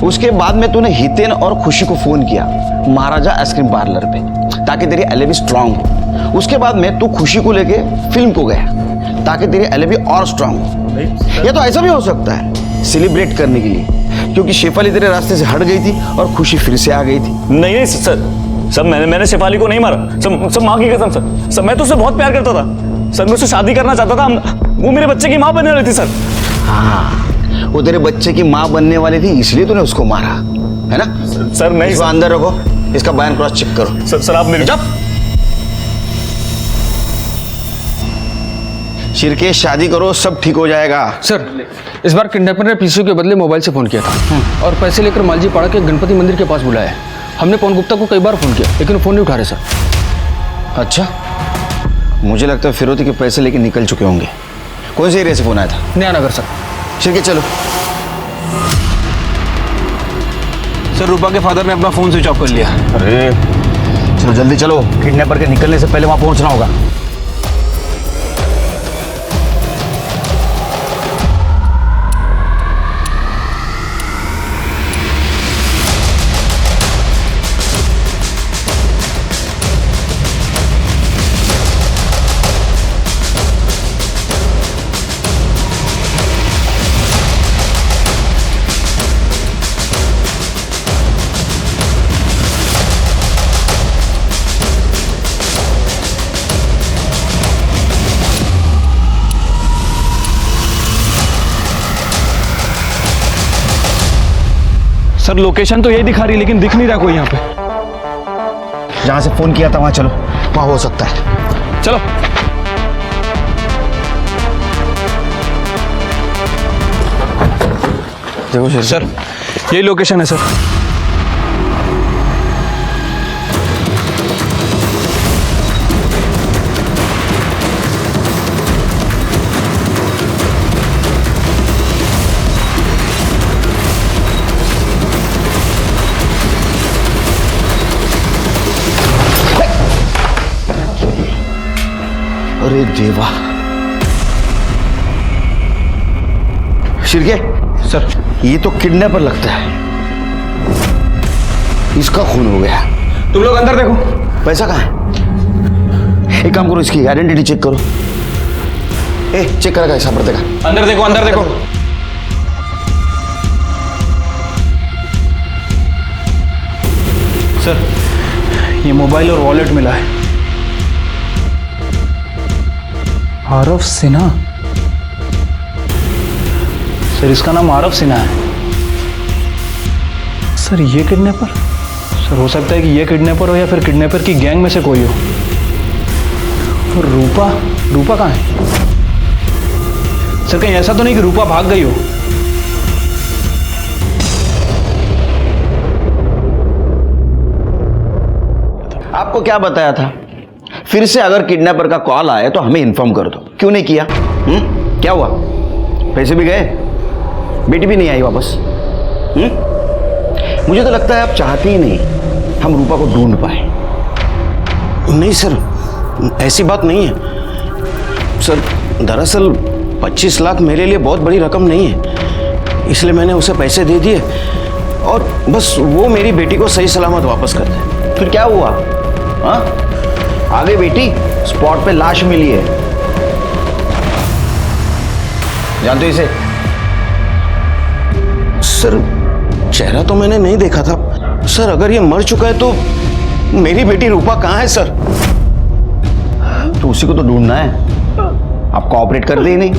उसके बाद में तूने हितेन और खुशी को फोन किया महाराजा आइसक्रीम पार्लर पे, ताकि तेरी एलिबी स्ट्रांग हो। उसके बाद में तू खुशी को लेके फिल्म को गया, ताकि तेरी एलिबी और स्ट्रांग हो। या तो ऐसा भी हो सकता है, सेलिब्रेट करने के लिए, क्योंकि शेफाली तेरे रास्ते से हट गई थी और खुशी फिर से आ गई थी। नहीं सर, मैंने शेफाली को नहीं मारा। सब माँ की कसम सर, मैं तो उससे बहुत प्यार करता था सर, मैं उससे शादी करना चाहता था। वो मेरे बच्चे की माँ बनने वाली थी सर। हाँ, वो तेरे बच्चे की माँ बनने वाली थी, इसलिए तूने उसको मारा, है ना? सर नहीं, इसको अंदर रखो, इसका बयान क्रॉस चेक करो। सर आप मेरे जब शिरके शादी करो, सब ठीक हो जाएगा। सर इस बार किडनैपर ने पीसीओ के बदले मोबाइल से फोन किया था और पैसे लेकर मालजी पाड़ा के गणपति मंदिर के पास बुलाया। हमने पवन गुप्ता को कई बार फोन किया, लेकिन फोन नहीं उठा रहे सर। अच्छा, मुझे लगता है फिरौती के पैसे लेके निकल चुके होंगे। कौन से एरिया से फोन आया था? नया नगर सर। शिरके चलो। सर रूपा के फादर ने अपना फोन स्विच ऑफ कर लिया। अरे चलो जल्दी चलो, किडनैपर के निकलने से पहले वहां पहुंचना होगा। सर लोकेशन तो यही दिखा रही, लेकिन दिख नहीं रहा कोई यहाँ पे। जहां से फोन किया था वहां चलो, वहां हो सकता है। चलो। देखो सर यही लोकेशन है सर। अरे देवा। शिरके सर, ये तो किडनैपर लगता है, इसका खून हो गया। तुम लोग अंदर देखो। पैसा कहाँ है? एक काम करो, इसकी आइडेंटिटी चेक करो। चेक करेगा हिसाब रख देगा। अंदर देखो, अंदर देखो। सर ये मोबाइल और वॉलेट मिला है। आरफ सिन्हा। सर इसका नाम आरफ सिन्हा है। सर ये किडनैपर? सर हो सकता है कि ये किडनैपर हो या फिर किडनैपर की गैंग में से कोई हो। और रूपा कहाँ है? सर कहीं ऐसा तो नहीं कि रूपा भाग गई हो? आपको क्या बताया था? फिर से अगर किडनैपर का कॉल आए तो हमें इन्फॉर्म कर दो। क्यों नहीं किया? क्या हुआ? पैसे भी गए, बेटी भी नहीं आई वापस। मुझे तो लगता है आप चाहते ही नहीं हम रूपा को ढूंढ पाए। नहीं सर, ऐसी बात नहीं है सर। दरअसल 25 लाख मेरे लिए बहुत बड़ी रकम नहीं है, इसलिए मैंने उसे पैसे दे दिए और बस वो मेरी बेटी को सही सलामत वापस कर दे। फिर क्या हुआ? हाँ, आगे बेटी स्पॉट पे लाश मिली है, जानते हो इसे? सर चेहरा तो मैंने नहीं देखा था, सर अगर ये मर चुका है तो मेरी बेटी रूपा कहाँ है सर? तो उसी को तो ढूंढना है, आप कोऑपरेट कर दे ही नहीं।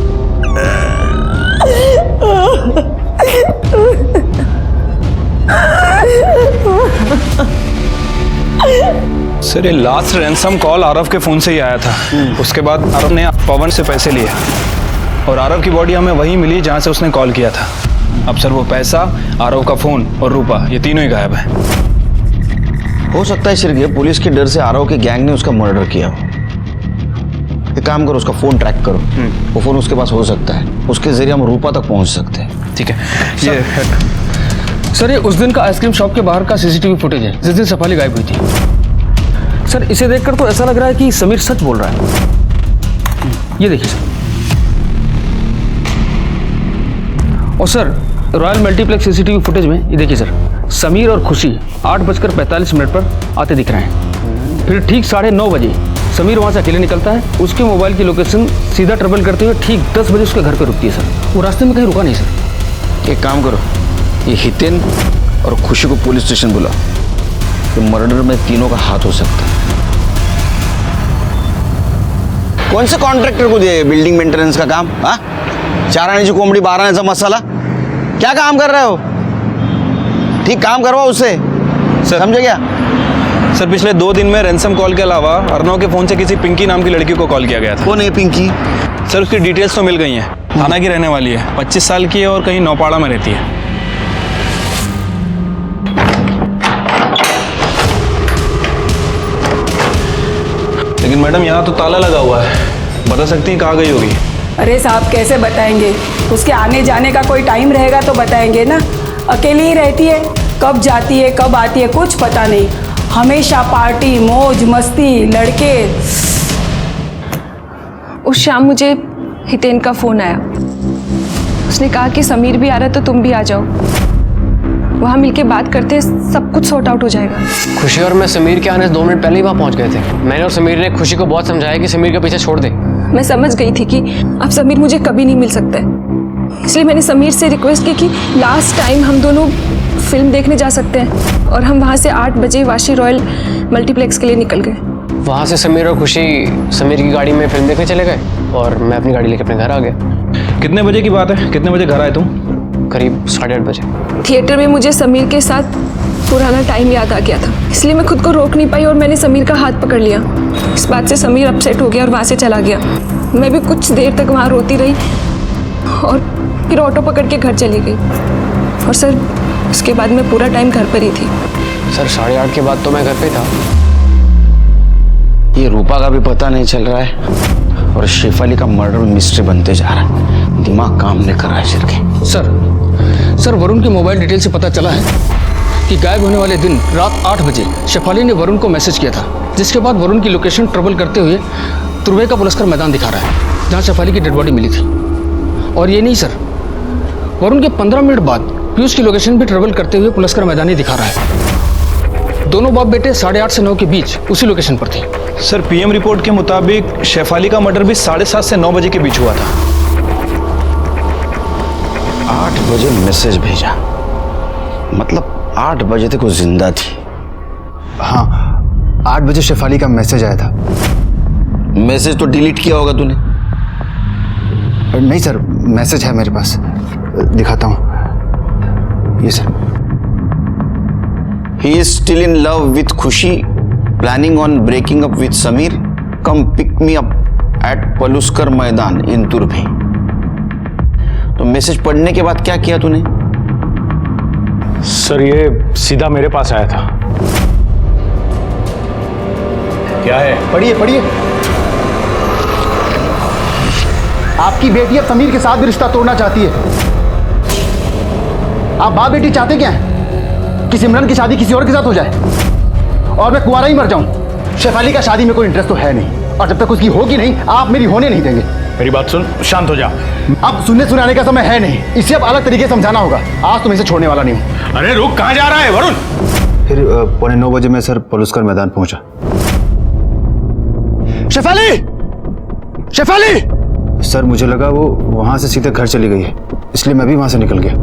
सर ये लास्ट रैंसम कॉल आरव के फोन से ही आया था। उसके बाद आरव ने पवन से पैसे लिए और आरव की बॉडी हमें वहीं मिली जहां से उसने कॉल किया था। अब सर वो पैसा, आरव का फोन और रूपा, ये तीनों ही गायब है। हो सकता है सिर्फ पुलिस के डर से आरव के गैंग ने उसका मर्डर किया हो। एक काम करो, उसका फोन ट्रैक करो, वो फोन उसके पास हो सकता है, उसके जरिए हम रूपा तक पहुंच सकते हैं। ठीक है। सर ये उस दिन का आइसक्रीम शॉप के बाहर का सीसीटीवी फुटेज है जिस दिन शेफाली गायब हुई थी। सर इसे देखकर तो ऐसा लग रहा है कि समीर सच बोल रहा है। ये देखिए सर। और sir royal multiplex CCTV footage में ये देखिए सर, समीर और खुशी 8:45 पर आते दिख रहे हैं। फिर ठीक 9:30 बजे समीर वहाँ से अकेले निकलता है। उसके मोबाइल की लोकेशन सीधा ट्रेवल करते हुए ठीक 10 बजे उसके घर पे रुकती है सर। वो रास्ते में कहीं रुका नहीं सर। एक काम करो, ये हितेन और खुशी को पुलिस स्टेशन बुलाओ, तो मर्डर में तीनों का हाथ हो सकता है। कौन से कॉन्ट्रैक्टर को दिया बिल्डिंग मेंटेनेंस का काम? हाँ, 4 आने की कोंबड़ी 12 आने का मसाला, क्या काम कर रहे हो? ठीक काम करवाओ उससे, समझे क्या? सर पिछले 2 दिन में रैंसम कॉल के अलावा अर्नव के फोन से किसी पिंकी नाम की लड़की को कॉल किया गया था। कौन है पिंकी? सर उसकी डिटेल्स तो मिल गई हैं। थाना की रहने वाली है, 25 साल की है और कहीं नौपाड़ा में रहती है। लेकिन मैडम यहाँ तो ताला लगा हुआ है, बता सकती हैं कहाँ गई होगी? अरे साहब कैसे बताएंगे, उसके आने जाने का कोई टाइम रहेगा तो बताएंगे ना। अकेली ही रहती है, कब जाती है कब आती है कुछ पता नहीं। हमेशा पार्टी मौज मस्ती लड़के। उस शाम मुझे हितेन का फ़ोन आया। उसने कहा कि समीर भी आ रहा है तो तुम भी आ जाओ, वहाँ मिलके बात करते सब कुछ सॉर्ट आउट हो जाएगा। खुशी और मैं समीर के आने से 2 मिनट पहले ही वहाँ पहुँच गए थे। मैंने और समीर ने खुशी को बहुत समझाया कि समीर के पीछे छोड़ दे। मैं समझ गई थी कि अब समीर मुझे कभी नहीं मिल सकता है, इसलिए मैंने समीर से रिक्वेस्ट की कि लास्ट टाइम हम दोनों फिल्म देखने जा सकते हैं, और हम वहाँ से 8 बजे वाशी रॉयल मल्टीप्लेक्स के लिए निकल गए। वहाँ से समीर और खुशी समीर की गाड़ी में फिल्म देखने चले गए और मैं अपनी गाड़ी लेकर अपने घर आ गया। कितने बजे की बात है? कितने बजे घर आए तुम? करीब 8:30 बजे। थिएटर में मुझे समीर के साथ पुराना टाइम याद आ गया था, इसलिए मैं खुद को रोक नहीं पाई और मैंने समीर का हाथ पकड़ लिया। इस बात से समीर अपसेट हो गया और वहाँ से चला गया। मैं भी कुछ देर तक वहाँ रोती रही और फिर ऑटो पकड़ के घर चली गई। और सर उसके बाद मैं पूरा टाइम घर पर ही थी। सर 8:30 के बाद तो मैं घर पे था। ये रूपा का भी पता नहीं चल रहा है और शेफाली का मर्डर मिस्ट्री बनते जा रहा है। दिमाग काम नहीं कर रहा है के। सर वरुण की मोबाइल डिटेल से पता चला है कि गायब होने वाले दिन रात 8 बजे शेफाली ने वरुण को मैसेज किया था, जिसके बाद वरुण की लोकेशन ट्रेवल करते हुए तुर्वे का पुलस्कर मैदान दिखा रहा है जहाँ शेफाली की डेड बॉडी मिली थी। और ये नहीं सर, वरुण के 15 मिनट बाद पीयूष की लोकेशन भी ट्रेवल करते हुए पुलस्कर मैदान ही दिखा रहा है। दोनों बाप बेटे 8:30 से 9 के बीच उसी लोकेशन पर थे। सर पीएम रिपोर्ट के मुताबिक शेफाली का मर्डर भी 7:30 से 9 बजे के बीच हुआ था। 8 बजे मैसेज भेजा, मतलब 8 बजे तक वो जिंदा थी। हाँ, 8 बजे शेफाली का मैसेज आया था। मैसेज तो डिलीट किया होगा तूने? नहीं सर, मैसेज है मेरे पास, दिखाता हूँ। ये sir. He is still in love with Khushi, planning on breaking up with Samir. Come pick me up at Paluskar मैदान in तुर्भे। तो मैसेज पढ़ने के बाद क्या किया तूने? सर ये सीधा मेरे पास आया था। क्या है? पढ़िए पढ़िए। आपकी बेटी अब समीर के साथ भी रिश्ता तोड़ना चाहती है। आप बाप बेटी चाहते क्या है? कि सिमरन की शादी किसी और के साथ हो जाए और मैं कुंवारा ही मर जाऊं। शेफाली का शादी में कोई इंटरेस्ट तो है नहीं, और जब तक उसकी होगी नहीं आप मेरी होने नहीं देंगे। मेरी बात सुन, शांत हो जा। अब सुनने सुनाने का समय है नहीं, इसे अब अलग तरीके से समझाना होगा। आज तुम इसे छोड़ने वाला नहीं हूं। अरे रुक, कहां जा रहा है वरुण? फिर 9:15 बजे मैं सर पलुस्कर मैदान पहुंचा। शेफाली! शेफाली! सर मुझे लगा वो वहां से सीधे घर चली गई है, इसलिए मैं भी वहां से निकल गया।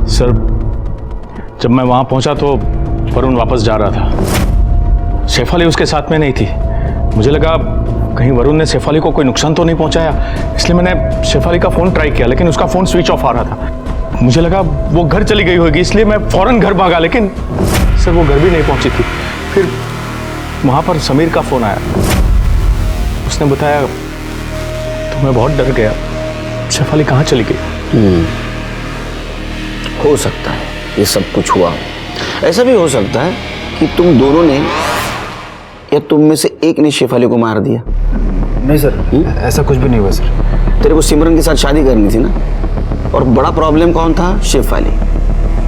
सर जब मैं वहां पहुंचा तो वरुण वापस जा रहा था। शेफाली उसके साथ में नहीं थी। मुझे लगा कहीं वरुण ने शेफाली को कोई नुकसान तो नहीं पहुंचाया, इसलिए मैंने शेफाली का फ़ोन ट्राई किया, लेकिन उसका फ़ोन स्विच ऑफ आ रहा था। मुझे लगा वो घर चली गई होगी, इसलिए मैं फ़ौरन घर भागा, लेकिन सर वो घर भी नहीं पहुंची थी। फिर वहाँ पर समीर का फ़ोन आया। उसने बताया तो मैं बहुत डर गया, शेफाली कहाँ चली गई। हो सकता है ये सब कुछ हुआ। ऐसा भी हो सकता है कि तुम दोनों ने या तुम में से एक ने शेफाली को मार दिया। नहीं सर, ऐसा कुछ भी नहीं हुआ सर। तेरे को सिमरन के साथ शादी करनी थी ना, और बड़ा प्रॉब्लम कौन था? शेफाली।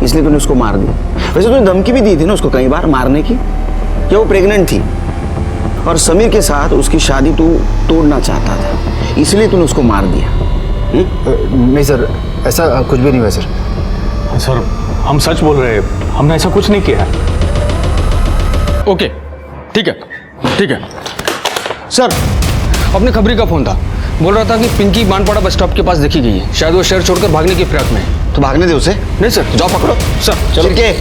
इसलिए तूने उसको मार दिया। वैसे तूने धमकी भी दी थी ना उसको कई बार मारने की, जब वो प्रेग्नेंट थी, और समीर के साथ उसकी शादी तू तोड़ना चाहता था, इसलिए तूने उसको मार दिया। नहीं सर, ऐसा कुछ भी नहीं हुआ सर। सर हम सच बोल रहे हैं, हमने ऐसा कुछ नहीं किया। ओके, ठीक है, ठीक है। सर, अपने खबरी का फोन था, बोल रहा था कि पिंकी मानपाड़ा बस स्टॉप के पास देखी गई है। शायद वो शहर छोड़कर भागने की फिराक में है। तो भागने दे उसे। नहीं सर, जाओ पकड़ो। सर चलो। के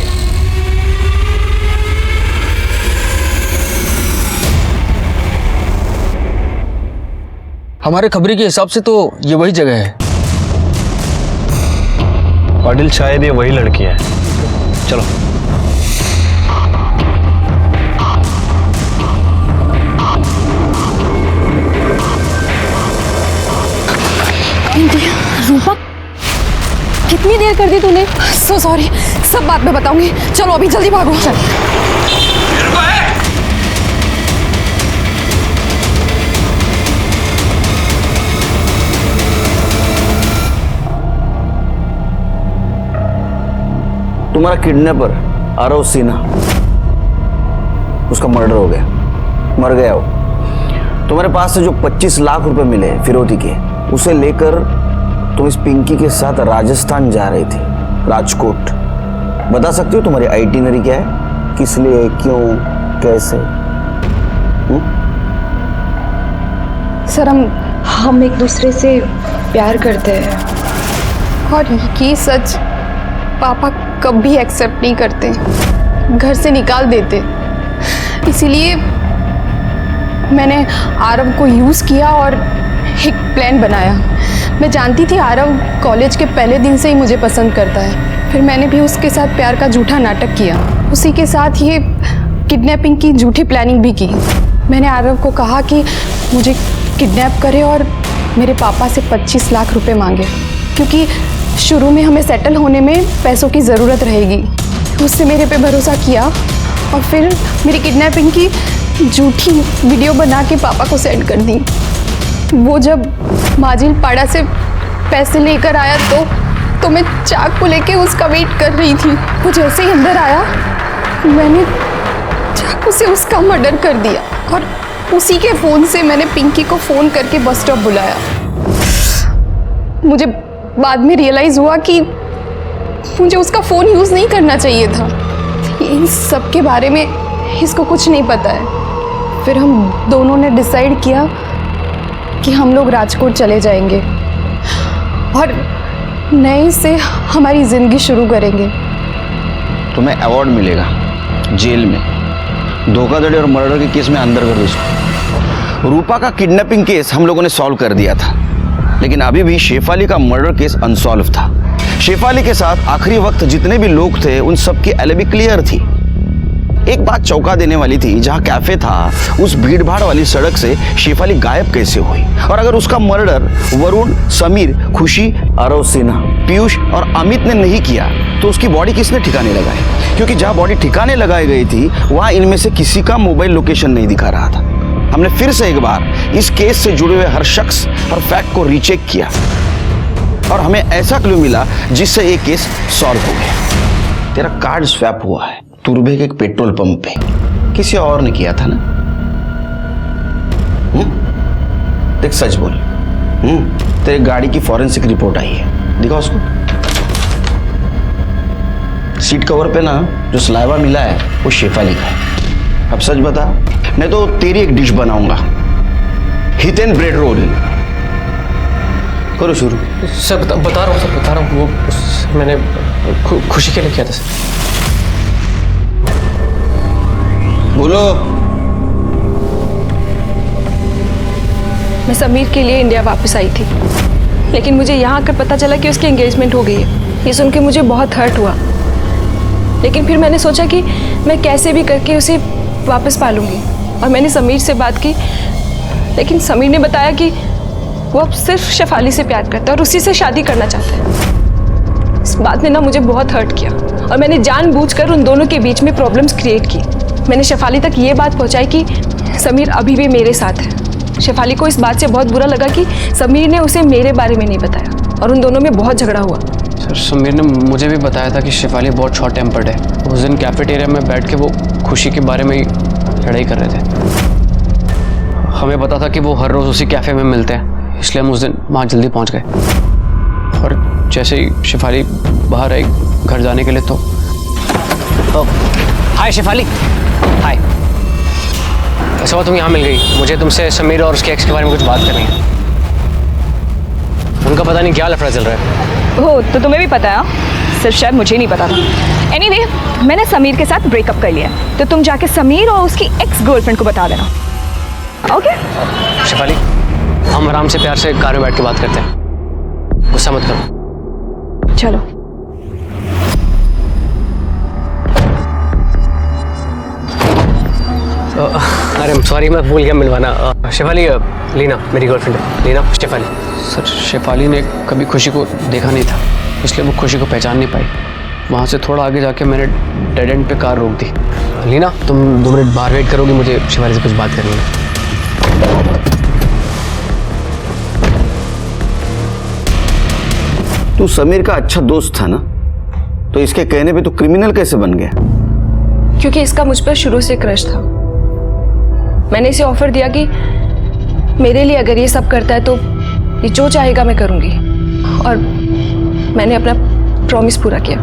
हमारे खबरी के हिसाब से तो ये वही जगह है। पाटिल शायद ये वही लड़की है। चलो। रूपा, कितनी देर कर दी तूने? सो सॉरी, सब बात में बताऊंगी। चलो अभी जल्दी भागो। चल। तुम्हारा किडनैपर आरव सिन्हा, उसका मर्डर हो गया, मर गया वो। तुम्हारे पास से जो 25 लाख रुपए मिले फिरौती के, उसे लेकर तुम इस पिंकी के साथ राजस्थान जा रही थी, राजकोट। बता सकती हो तुम्हारी आइटिनरी क्या है? किस लिए, क्यों, कैसे? सर, हम एक दूसरे से प्यार करते हैं, और ये सच पापा कभी एक्सेप्ट नहीं करते, घर से निकाल देते। इसीलिए मैंने आरव को यूज़ किया और एक प्लान बनाया। मैं जानती थी आरव कॉलेज के पहले दिन से ही मुझे पसंद करता है। फिर मैंने भी उसके साथ प्यार का झूठा नाटक किया। उसी के साथ ये किडनैपिंग की झूठी प्लानिंग भी की। मैंने आरव को कहा कि मुझे किडनैप करे और मेरे पापा से 25 लाख रुपए मांगे, क्योंकि शुरू में हमें सेटल होने में पैसों की ज़रूरत रहेगी। उससे मेरे पे भरोसा किया और फिर मेरी किडनैपिंग की झूठी वीडियो बना के पापा को सेंड कर दी। वो जब माजिल पाड़ा से पैसे लेकर आया तो मैं चाकू लेके उसका वेट कर रही थी। वो जैसे ही अंदर आया, मैंने चाकू से उसका मर्डर कर दिया, और उसी के फ़ोन से मैंने पिंकी को फ़ोन करके बस स्टॉप बुलाया। मुझे बाद में रियलाइज़ हुआ कि मुझे उसका फ़ोन यूज़ नहीं करना चाहिए था। इन सब के बारे में इसको कुछ नहीं पता है। फिर हम दोनों ने डिसाइड किया कि हम लोग राजकोट चले जाएंगे और नए से हमारी ज़िंदगी शुरू करेंगे। तुम्हें अवार्ड मिलेगा जेल में। धोखाधड़ी और मर्डर के केस में अंदर कर दो इसको। रूपा का किडनैपिंग केस हम लोगों ने सॉल्व कर दिया था, लेकिन अभी भी शेफाली का मर्डर केस अनसॉल्व था। शेफाली के साथ आखिरी वक्त जितने भी लोग थे उन सब की एलिबी क्लियर थी। एक बात चौंका देने वाली थी, जहां कैफे था उस भीड़ भाड़ वाली सड़क से शेफाली गायब कैसे हुई? और अगर उसका मर्डर वरुण, समीर, खुशी, आरव सिन्हा, पीयूष और अमित ने नहीं किया तो उसकी बॉडी किसने ठिकाने लगाई? क्योंकि जहां बॉडी ठिकाने लगाई गई थी वहां इनमें से किसी का मोबाइल लोकेशन नहीं दिखा रहा था। हमने फिर से एक बार इस केस से जुड़े हुए हर शख्स और फैक्ट को रीचेक किया और हमें ऐसा क्लू मिला जिससे ये केस सॉल्व हो गया। तेरा कार्ड स्वैप हुआ है तुर्भे के एक पेट्रोल पंप पे, किसी और ने किया था ना? देख सच बोल। तेरे गाड़ी की फॉरेंसिक रिपोर्ट आई है, दिखा उसको। सीट कवर पे ना जो सलाइवा मिला है वो शेफाली का है। अब सच बता, नहीं तो तेरी एक डिश बनाऊंगा, हितेन ब्रेड रोल। करो शुरू। सर बता रहा हूँ, वो मैंने खुशी के लिए किया था सर। बोलो। मैं समीर के लिए इंडिया वापस आई थी, लेकिन मुझे यहाँ आकर पता चला कि उसकी एंगेजमेंट हो गई है। ये सुन के मुझे बहुत हर्ट हुआ, लेकिन फिर मैंने सोचा कि मैं कैसे भी करके उसे वापस पालूंगी। और मैंने समीर से बात की, लेकिन समीर ने बताया कि वो अब सिर्फ शेफाली से प्यार करता है और उसी से शादी करना चाहता है। इस बात ने ना मुझे बहुत हर्ट किया और मैंने जानबूझकर उन दोनों के बीच में प्रॉब्लम्स क्रिएट की। मैंने शेफाली तक ये बात पहुंचाई कि समीर अभी भी मेरे साथ है। शेफाली को इस बात से बहुत बुरा लगा कि समीर ने उसे मेरे बारे में नहीं बताया और उन दोनों में बहुत झगड़ा हुआ। सर, समीर ने मुझे भी बताया था कि शेफाली बहुत शॉर्ट टेम्पर्ड है। उस दिन कैफेटेरिया में बैठ के वो खुशी के बारे में ही लड़ाई कर रहे थे। हमें पता था कि वो हर रोज़ उसी कैफ़े में मिलते हैं, इसलिए हम उस दिन वहाँ जल्दी पहुँच गए। और जैसे ही शेफाली बाहर आई घर जाने के लिए तो हाय शेफाली। हाय, ऐसा हुआ तुम यहाँ मिल गई। मुझे तुमसे समीर और उसके एक्स के बारे में कुछ बात करनी है। उनका पता नहीं क्या लफड़ा चल रहा है। हो तो तुम्हें भी पता है, सिर्फ शायद मुझे नहीं पता था। एनीवे, मैंने समीर के साथ ब्रेकअप कर लिया, तो तुम जाके समीर और उसकी एक्स गर्लफ्रेंड को बता देना, ओके? शेफाली, हम आराम से प्यार से कार में बैठ के बात करते हैं, गुस्सा मत करो। चलो। अरे सॉरी, मैं भूल गया मिलवाना। शेफाली, लीना मेरी गर्लफ्रेंड है। लीना, शेफाली। सर, शेफाली ने कभी खुशी को देखा नहीं था, इसलिए वो खुशी को पहचान नहीं पाई। वहाँ से थोड़ा आगे जाके मैंने डेड एंड पे कार रोक दी। लीना, तुम 2 मिनट बाहर वेट करोगी, मुझे शेफाली से कुछ बात करनी है। तू समीर का अच्छा दोस्त था ना, तो इसके कहने पे तू क्रिमिनल कैसे बन गया? क्योंकि इसका मुझ पर शुरू से क्रश था। मैंने इसे ऑफर दिया कि मेरे लिए अगर ये सब करता है तो ये जो चाहेगा मैं करूंगी, और मैंने अपना प्रॉमिस पूरा किया।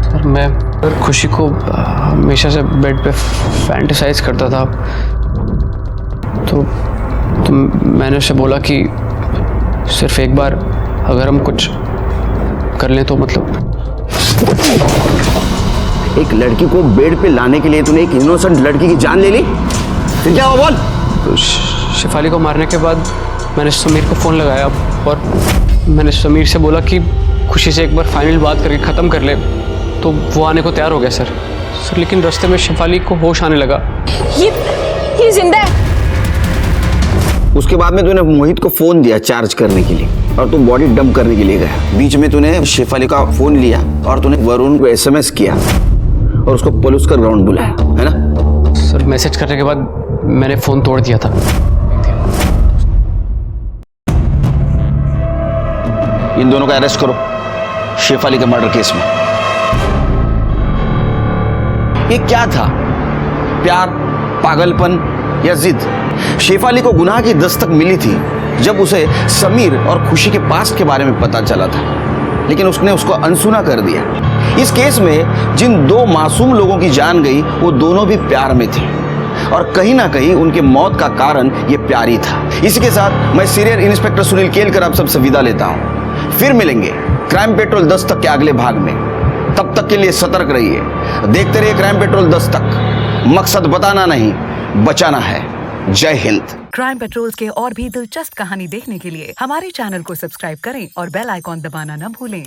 सर, मैं खुशी को हमेशा से बेड पे फैंटेसाइज करता था, तो मैंने उसे बोला कि सिर्फ एक बार अगर हम कुछ कर लें तो मतलब। एक लड़की को बेड पे लाने के लिए तूने एक इनोसेंट लड़की की जान ले ली, फिर क्या हुआ बोल? तो शेफाली को मारने के बाद मैंने समीर को फ़ोन लगाया और मैंने समीर से बोला कि खुशी से एक बार फाइनल बात करके ख़त्म कर ले, तो वो आने को तैयार हो गया सर। लेकिन रास्ते में शेफाली को होश आने लगा। ये जिंदा है। उसके बाद में तूने मोहित को फोन दिया चार्ज करने के लिए और तू बॉडी डंप करने के लिए गया। बीच में तूने शेफाली का फोन लिया और तूने वरुण को एसएमएस किया और उसको पुलिस का ग्राउंड बुलाया, है ना? सर, मैसेज करने के बाद मैंने फ़ोन तोड़ दिया था। इन दोनों का अरेस्ट करो शेफाली के मर्डर केस में। ये क्या था? प्यार, पागलपन या जिद? शेफाली को गुनाह की दस्तक मिली थी जब उसे समीर और खुशी के पास्ट के बारे में पता चला था, लेकिन उसने उसको अनसुना कर दिया। इस केस में जिन 2 मासूम लोगों की जान गई वो दोनों भी प्यार में थे और कहीं ना कहीं उनके मौत का कारण ये प्यार ही था। इसी के साथ मैं सीनियर इंस्पेक्टर सुनील केलकर आप सबसे विदा लेता हूं। फिर मिलेंगे क्राइम पेट्रोल 10 तक के अगले भाग में। तब तक के लिए सतर्क रहिए, देखते रहिए क्राइम पेट्रोल 10 तक। मकसद बताना नहीं, बचाना है। जय हिंद। क्राइम पेट्रोल के और भी दिलचस्प कहानी देखने के लिए हमारे चैनल को सब्सक्राइब करें और बेल आइकॉन दबाना न भूलें।